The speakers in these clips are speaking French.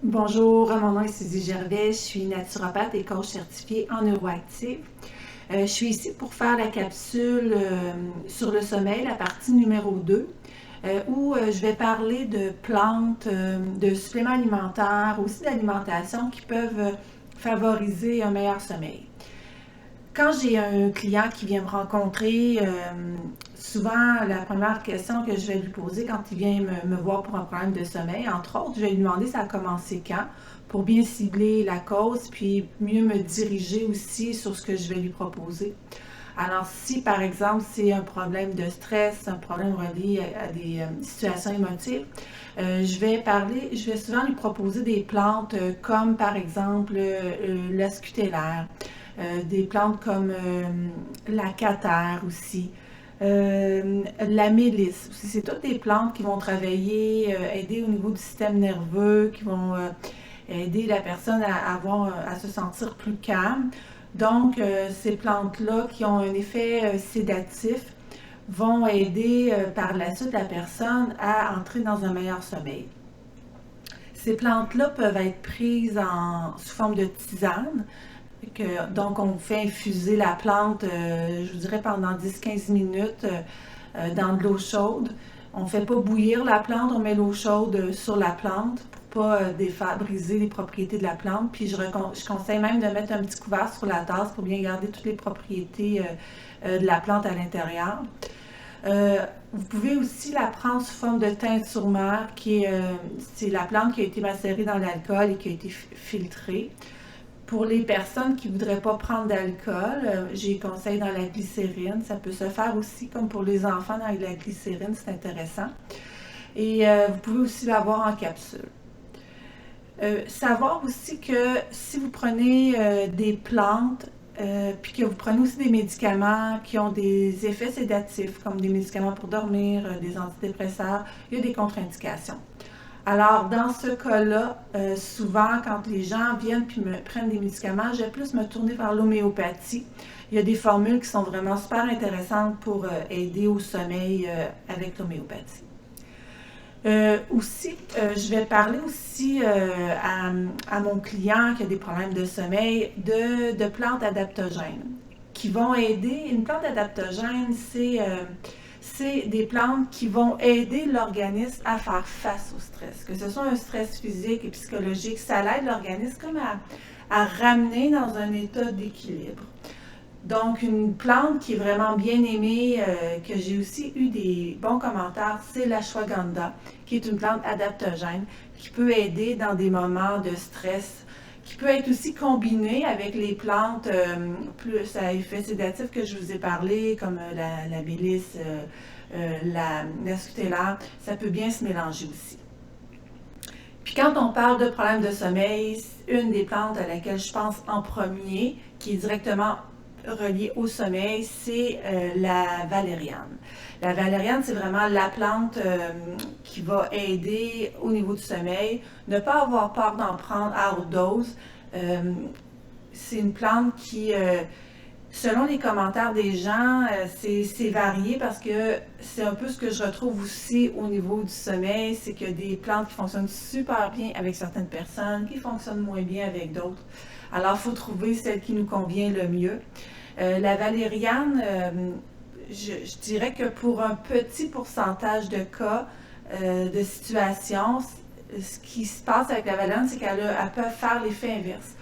Bonjour, mon nom est Suzy Gervais, je suis naturopathe et coach certifiée en neuroactive. Je suis ici pour faire la capsule sur le sommeil, la partie numéro 2, où je vais parler de plantes, de suppléments alimentaires, aussi d'alimentation qui peuvent favoriser un meilleur sommeil. Quand j'ai un client qui vient me rencontrer, souvent la première question que je vais lui poser quand il vient me voir pour un problème de sommeil, entre autres, je vais lui demander ça a commencé quand, pour bien cibler la cause, puis mieux me diriger aussi sur ce que je vais lui proposer. Alors, si par exemple c'est un problème de stress, un problème relié à des situations émotives, je vais souvent lui proposer des plantes comme par exemple la scutellaire, des plantes comme la catère aussi, la mélisse aussi. C'est toutes des plantes qui vont travailler, aider au niveau du système nerveux, qui vont aider la personne à se sentir plus calme. Donc, ces plantes-là qui ont un effet sédatif vont aider par la suite la personne à entrer dans un meilleur sommeil. Ces plantes-là peuvent être prises sous forme de tisane. Donc, on fait infuser la plante, je vous dirais, pendant 10-15 minutes dans de l'eau chaude. On ne fait pas bouillir la plante, on met l'eau chaude sur la plante pour ne pas briser les propriétés de la plante. Puis, je conseille même de mettre un petit couvert sur la tasse pour bien garder toutes les propriétés de la plante à l'intérieur. Vous pouvez aussi la prendre sous forme de teinture mère, c'est la plante qui a été macérée dans l'alcool et qui a été filtrée. Pour les personnes qui ne voudraient pas prendre d'alcool, j'ai conseillé dans la glycérine. Ça peut se faire aussi comme pour les enfants dans la glycérine, c'est intéressant. Et vous pouvez aussi l'avoir en capsule. Savoir aussi que si vous prenez des plantes, puis que vous prenez aussi des médicaments qui ont des effets sédatifs, comme des médicaments pour dormir, des antidépresseurs, il y a des contre-indications. Alors, dans ce cas-là, souvent, quand les gens viennent puis me prennent des médicaments, je vais plus me tourner vers l'homéopathie. Il y a des formules qui sont vraiment super intéressantes pour aider au sommeil avec l'homéopathie. Je vais parler aussi à mon client qui a des problèmes de sommeil de plantes adaptogènes qui vont aider. Une plante adaptogène, c'est des plantes qui vont aider l'organisme à faire face au stress. Que ce soit un stress physique et psychologique, ça l'aide l'organisme comme à ramener dans un état d'équilibre. Donc, une plante qui est vraiment bien aimée, que j'ai aussi eu des bons commentaires, c'est l'ashwagandha, qui est une plante adaptogène, qui peut aider dans des moments de stress, qui peut être aussi combinée avec les plantes plus à effet sédatif que je vous ai parlé, comme la mélisse, la scutellaire, ça peut bien se mélanger aussi. Puis quand on parle de problèmes de sommeil, une des plantes à laquelle je pense en premier, qui est directement reliée au sommeil, c'est la valériane. La valériane, c'est vraiment la plante qui va aider au niveau du sommeil. Ne pas avoir peur d'en prendre à haute dose. C'est une plante qui, selon les commentaires des gens, c'est varié parce que c'est un peu ce que je retrouve aussi au niveau du sommeil, c'est qu'il y a des plantes qui fonctionnent super bien avec certaines personnes, qui fonctionnent moins bien avec d'autres. Alors, il faut trouver celle qui nous convient le mieux. La valériane, je dirais que pour un petit pourcentage de cas, de situations, ce qui se passe avec la valériane, c'est qu'elle peut faire l'effet inverse.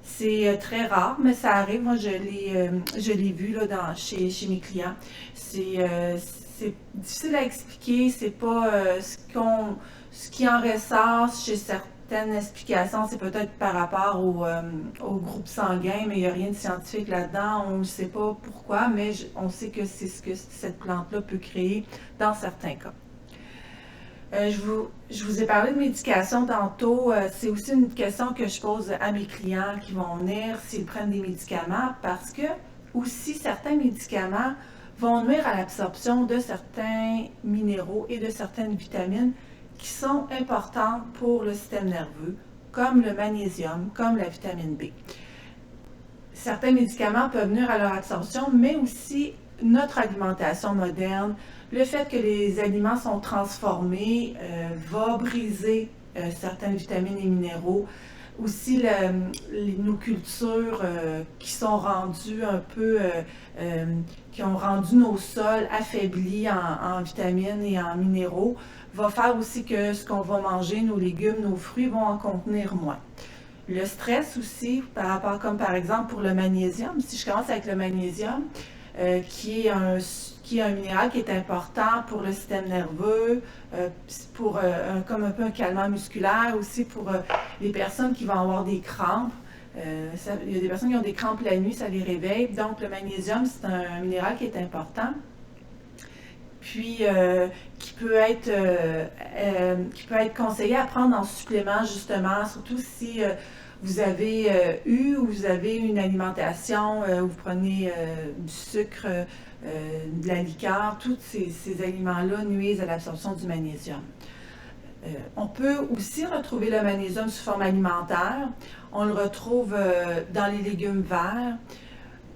C'est très rare, mais ça arrive. Moi, je l'ai vu là, chez mes clients. C'est difficile à expliquer. C'est pas ce qui en ressort chez certaines explications, c'est peut-être par rapport au groupe sanguin, mais il n'y a rien de scientifique là-dedans. On ne sait pas pourquoi, mais on sait que c'est ce que cette plante-là peut créer dans certains cas. Je vous ai parlé de médication tantôt. C'est aussi une question que je pose à mes clients qui vont venir s'ils prennent des médicaments parce que aussi certains médicaments vont nuire à l'absorption de certains minéraux et de certaines vitamines qui sont importantes pour le système nerveux, comme le magnésium, comme la vitamine B. Certains médicaments peuvent nuire à leur absorption, mais aussi notre alimentation moderne, le fait que les aliments sont transformés va briser certaines vitamines et minéraux. Aussi, nos cultures qui sont rendues un peu, qui ont rendu nos sols affaiblis en vitamines et en minéraux, va faire aussi que ce qu'on va manger, nos légumes, nos fruits vont en contenir moins. Le stress aussi, par rapport, comme par exemple pour le magnésium, si je commence avec le magnésium, qui est un minéral qui est important pour le système nerveux, comme un peu un calmant musculaire, aussi pour les personnes qui vont avoir des crampes. Il y a des personnes qui ont des crampes la nuit, ça les réveille. Donc le magnésium, c'est un minéral qui est important. Puis qui peut être conseillé à prendre en supplément, justement, surtout si vous avez ou vous avez une alimentation où vous prenez du sucre, de la liqueur, tous ces aliments-là nuisent à l'absorption du magnésium. On peut aussi retrouver le magnésium sous forme alimentaire. On le retrouve dans les légumes verts.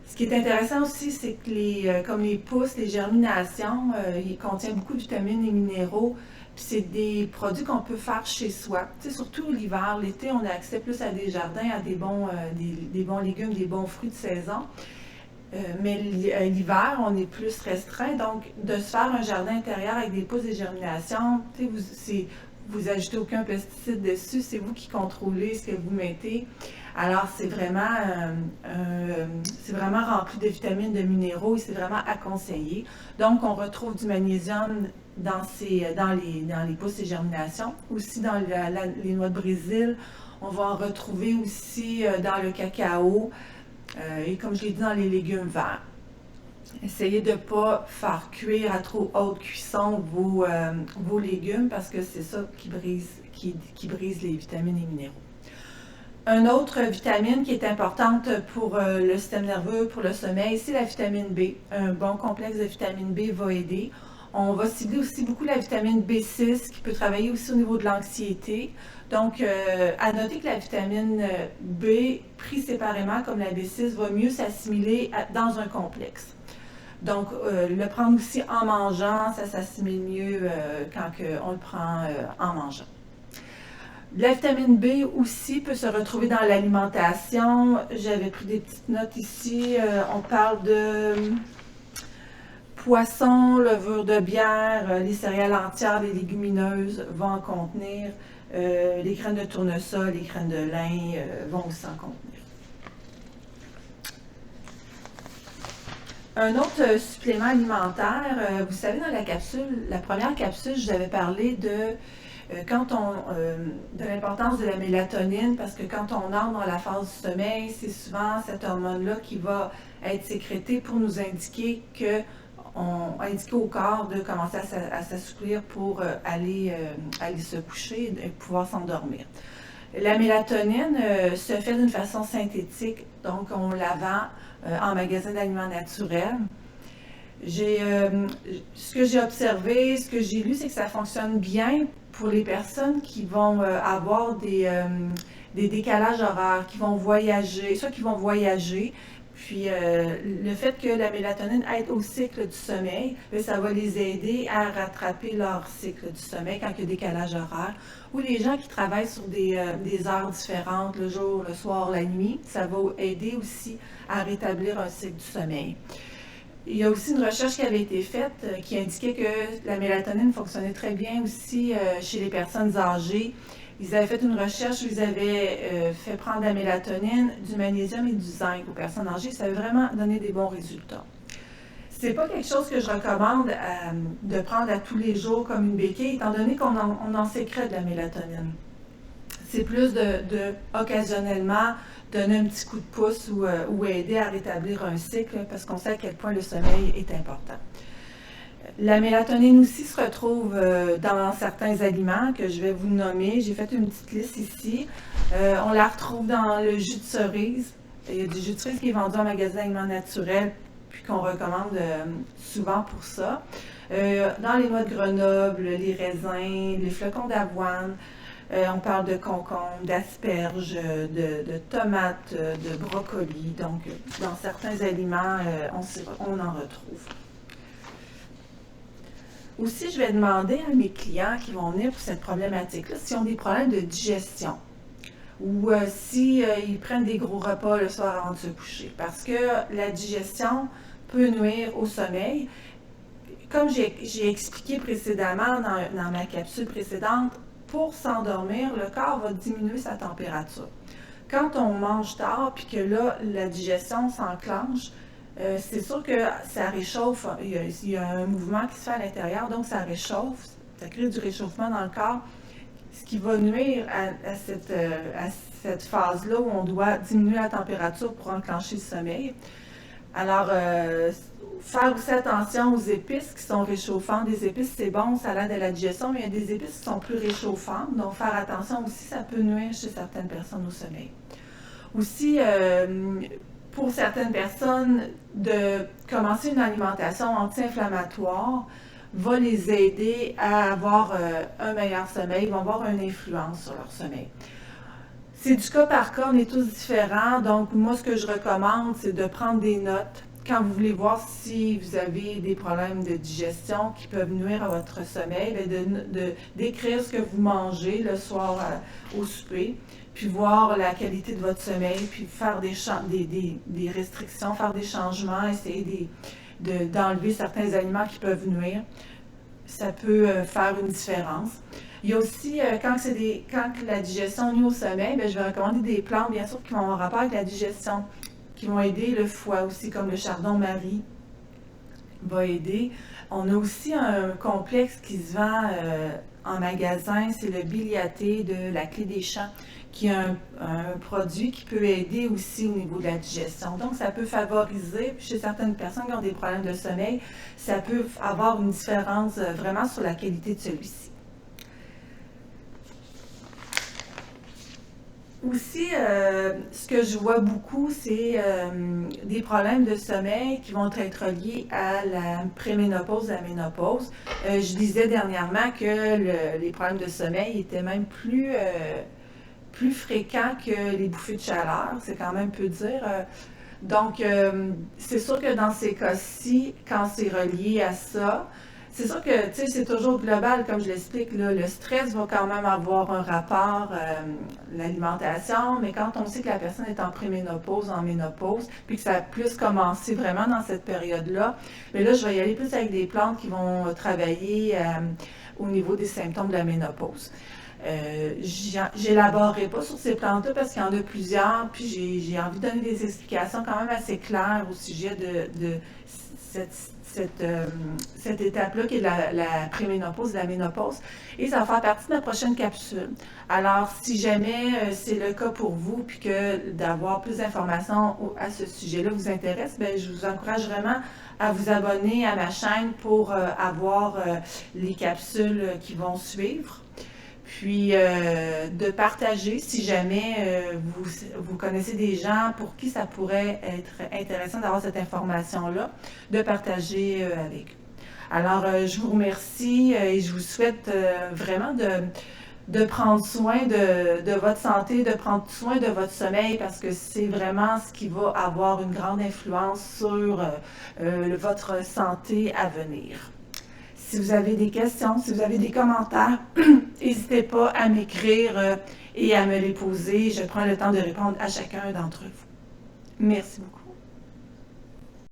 Ce qui est intéressant aussi, c'est que comme les pousses, les germinations, ils contiennent beaucoup de vitamines et minéraux. Puis c'est des produits qu'on peut faire chez soi. Tu sais, surtout l'hiver, l'été, on a accès plus à des jardins, à des bons légumes, des bons fruits de saison. Mais l'hiver, on est plus restreint. Donc, de se faire un jardin intérieur avec des pousses de germination, tu sais, vous ajoutez aucun pesticide dessus, c'est vous qui contrôlez ce que vous mettez. Alors, c'est vraiment rempli de vitamines, de minéraux et c'est vraiment à conseiller. Donc, on retrouve du magnésium dans les pousses de germination, aussi dans les noix de Brésil. On va en retrouver aussi dans le cacao et comme je l'ai dit, dans les légumes verts. Essayez de ne pas faire cuire à trop haute cuisson vos légumes parce que c'est ça qui brise les vitamines et minéraux. Une autre vitamine qui est importante pour le système nerveux, pour le sommeil, c'est la vitamine B. Un bon complexe de vitamine B va aider. On va cibler aussi beaucoup la vitamine B6 qui peut travailler aussi au niveau de l'anxiété. Donc, à noter que la vitamine B, prise séparément comme la B6, va mieux s'assimiler dans un complexe. Donc, le prendre aussi en mangeant, ça s'assimile mieux quand on le prend en mangeant. La vitamine B aussi peut se retrouver dans l'alimentation. J'avais pris des petites notes ici. On parle de poisson, levure de bière, les céréales entières, les légumineuses vont en contenir. Les graines de tournesol, les graines de lin vont aussi en contenir. Un autre supplément alimentaire, vous savez, dans la première capsule, je vous avais parlé de l'importance de la mélatonine, parce que quand on entre dans la phase du sommeil, c'est souvent cette hormone-là qui va être sécrétée pour nous indiquer au corps de commencer à s'assouplir pour aller se coucher et pouvoir s'endormir. La mélatonine se fait d'une façon synthétique, donc on la vend en magasin d'aliments naturels. Ce que j'ai observé, ce que j'ai lu, c'est que ça fonctionne bien pour les personnes qui vont avoir des décalages horaires, qui vont voyager, puis le fait que la mélatonine aide au cycle du sommeil, ça va les aider à rattraper leur cycle du sommeil quand il y a décalage horaire. Ou les gens qui travaillent sur des heures différentes, le jour, le soir, la nuit, ça va aider aussi à rétablir un cycle du sommeil. Il y a aussi une recherche qui avait été faite qui indiquait que la mélatonine fonctionnait très bien aussi chez les personnes âgées. Ils avaient fait une recherche où ils avaient fait prendre de la mélatonine, du magnésium et du zinc aux personnes âgées. Ça avait vraiment donné des bons résultats. C'est pas quelque chose que je recommande de prendre à tous les jours comme une béquille, étant donné qu'on en sécrète de la mélatonine. C'est plus occasionnellement donner un petit coup de pouce ou aider à rétablir un cycle parce qu'on sait à quel point le sommeil est important. La mélatonine aussi se retrouve dans certains aliments que je vais vous nommer. J'ai fait une petite liste ici. On la retrouve dans le jus de cerise. Il y a du jus de cerise qui est vendu en magasin d'aliments naturels puis qu'on recommande souvent pour ça. Dans les noix de Grenoble, les raisins, les flocons d'avoine, on parle de concombres, d'asperges, de tomates, de brocolis. Donc, dans certains aliments, on en retrouve. Aussi, je vais demander à mes clients qui vont venir pour cette problématique-là s'ils ont des problèmes de digestion ou si ils prennent des gros repas le soir avant de se coucher. Parce que la digestion peut nuire au sommeil. Comme j'ai expliqué précédemment dans ma capsule précédente, pour s'endormir, le corps va diminuer sa température. Quand on mange tard, puis que là, la digestion s'enclenche, c'est sûr que ça réchauffe, il y a un mouvement qui se fait à l'intérieur, donc ça réchauffe, ça crée du réchauffement dans le corps, ce qui va nuire à cette phase-là où on doit diminuer la température pour enclencher le sommeil. Alors, faire aussi attention aux épices qui sont réchauffantes. Des épices, c'est bon, ça aide à la digestion, mais il y a des épices qui sont plus réchauffantes. Donc, faire attention aussi, ça peut nuire chez certaines personnes au sommeil. Aussi, pour certaines personnes, de commencer une alimentation anti-inflammatoire va les aider à avoir un meilleur sommeil, vont avoir une influence sur leur sommeil. C'est du cas par cas, on est tous différents, donc moi ce que je recommande, c'est de prendre des notes quand vous voulez voir si vous avez des problèmes de digestion qui peuvent nuire à votre sommeil, d'écrire ce que vous mangez le soir au souper, puis voir la qualité de votre sommeil, puis faire des restrictions, faire des changements, essayer d'enlever certains aliments qui peuvent nuire. Ça peut faire une différence. Il y a aussi, quand la digestion nuit au sommeil, je vais recommander des plantes, bien sûr, qui vont avoir rapport avec la digestion, qui vont aider le foie aussi, comme le chardon-marie va aider. On a aussi un complexe qui se vend en magasin, c'est le biliaté de la Clé des Champs, qui est un produit qui peut aider aussi au niveau de la digestion. Donc, ça peut favoriser, chez certaines personnes qui ont des problèmes de sommeil, ça peut avoir une différence vraiment sur la qualité de celui-ci. Aussi, ce que je vois beaucoup, c'est des problèmes de sommeil qui vont être liés à la préménopause, la ménopause. Je disais dernièrement que les problèmes de sommeil étaient même plus fréquents que les bouffées de chaleur, c'est quand même peu dire. Donc, c'est sûr que dans ces cas-ci, quand c'est relié à ça, c'est sûr que, tu sais, c'est toujours global, comme je l'explique, là, le stress va quand même avoir un rapport, l'alimentation, mais quand on sait que la personne est en préménopause, en ménopause, puis que ça a plus commencé vraiment dans cette période-là, mais là, je vais y aller plus avec des plantes qui vont travailler au niveau des symptômes de la ménopause. J'élaborerai pas sur ces plantes-là parce qu'il y en a plusieurs, puis j'ai envie de donner des explications quand même assez claires au sujet de cette étape-là qui est la préménopause et la ménopause. Et ça va faire partie de la prochaine capsule. Alors, si jamais c'est le cas pour vous, puis que d'avoir plus d'informations à ce sujet-là vous intéresse, je vous encourage vraiment à vous abonner à ma chaîne pour avoir les capsules qui vont suivre. Puis de partager si jamais vous connaissez des gens pour qui ça pourrait être intéressant d'avoir cette information-là, de partager avec eux. Alors, je vous remercie et je vous souhaite vraiment de prendre soin de votre santé, de prendre soin de votre sommeil parce que c'est vraiment ce qui va avoir une grande influence sur votre santé à venir. Si vous avez des questions, si vous avez des commentaires, n'hésitez pas à m'écrire et à me les poser. Je prends le temps de répondre à chacun d'entre vous. Merci beaucoup.